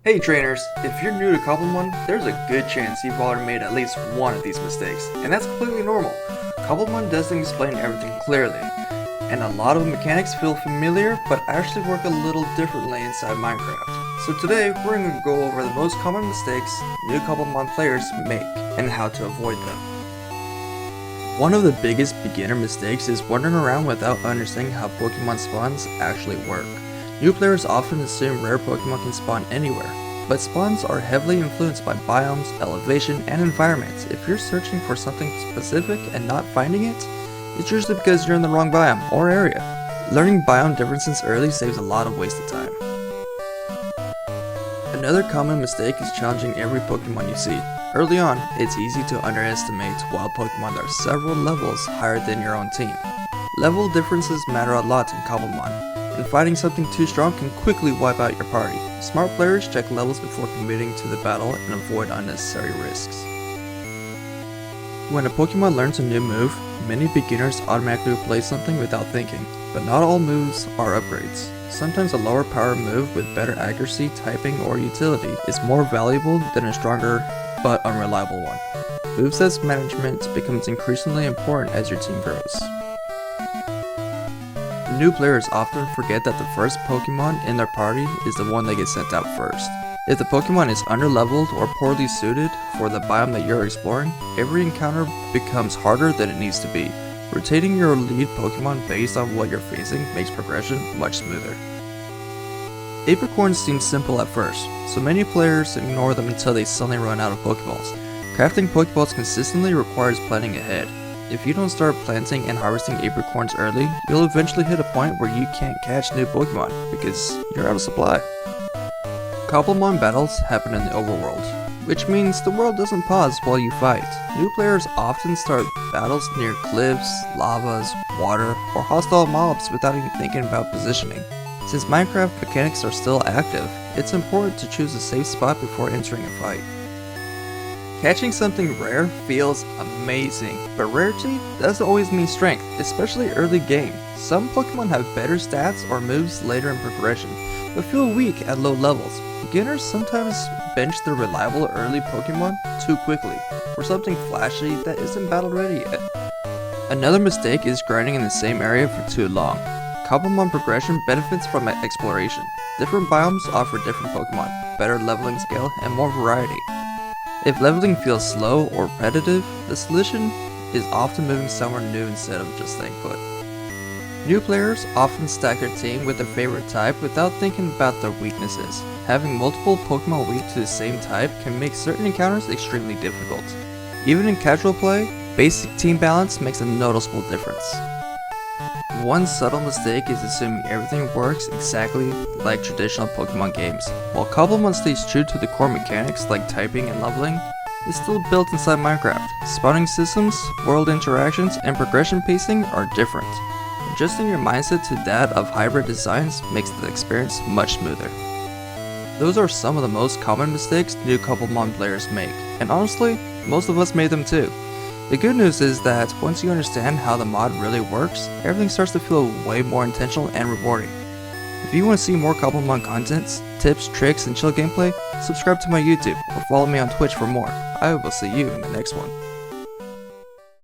Hey trainers, if you're new to Cobblemon, there's a good chance you've already made at least one of these mistakes, and that's completely normal. Cobblemon doesn't explain everything clearly, and a lot of mechanics feel familiar but actually work a little differently inside Minecraft. So today, we're going to go over the most common mistakes new Cobblemon players make, and how to avoid them. One of the biggest beginner mistakes is wandering around without understanding how Pokemon spawns actually work. New players often assume rare Pokemon can spawn anywhere, but spawns are heavily influenced by biomes, elevation, and environments. If you're searching for something specific and not finding it, it's usually because you're in the wrong biome or area. Learning biome differences early saves a lot of wasted time. Another common mistake is challenging every Pokemon you see. Early on, it's easy to underestimate wild Pokemon that are several levels higher than your own team. Level differences matter a lot in Cobblemon, and fighting something too strong can quickly wipe out your party. Smart players check levels before committing to the battle and avoid unnecessary risks. When a Pokemon learns a new move, many beginners automatically play something without thinking, but not all moves are upgrades. Sometimes a lower power move with better accuracy, typing, or utility is more valuable than a stronger but unreliable one. Moveset management becomes increasingly important as your team grows. New players often forget that the first Pokemon in their party is the one that gets sent out first. If the Pokemon is underleveled or poorly suited for the biome that you're exploring, every encounter becomes harder than it needs to be. Rotating your lead Pokemon based on what you're facing makes progression much smoother. Apricorns seem simple at first, so many players ignore them until they suddenly run out of Pokeballs. Crafting Pokeballs consistently requires planning ahead. If you don't start planting and harvesting apricorns early, you'll eventually hit a point where you can't catch new Pokemon because you're out of supply. Cobblemon battles happen in the overworld, which means the world doesn't pause while you fight. New players often start battles near cliffs, lavas, water, or hostile mobs without even thinking about positioning. Since Minecraft mechanics are still active, it's important to choose a safe spot before entering a fight. Catching something rare feels amazing, but rarity doesn't always mean strength, especially early game. Some Pokemon have better stats or moves later in progression, but feel weak at low levels. Beginners sometimes bench their reliable early Pokemon too quickly for something flashy that isn't battle ready yet. Another mistake is grinding in the same area for too long. Cobblemon progression benefits from exploration. Different biomes offer different Pokemon, better leveling scale, and more variety. If leveling feels slow or repetitive, the solution is often moving somewhere new instead of just staying put. New players often stack their team with their favorite type without thinking about their weaknesses. Having multiple Pokemon weak to the same type can make certain encounters extremely difficult. Even in casual play, basic team balance makes a noticeable difference. One subtle mistake is assuming everything works exactly like traditional Pokemon games. While Cobblemon stays true to the core mechanics like typing and leveling, it's still built inside Minecraft. Spawning systems, world interactions, and progression pacing are different. Adjusting your mindset to that of hybrid designs makes the experience much smoother. Those are some of the most common mistakes new Cobblemon players make, and honestly, most of us made them too. The good news is that once you understand how the mod really works, everything starts to feel way more intentional and rewarding. If you want to see more Cobblemon contents, tips, tricks, and chill gameplay, subscribe to my YouTube or follow me on Twitch for more. I will see you in the next one.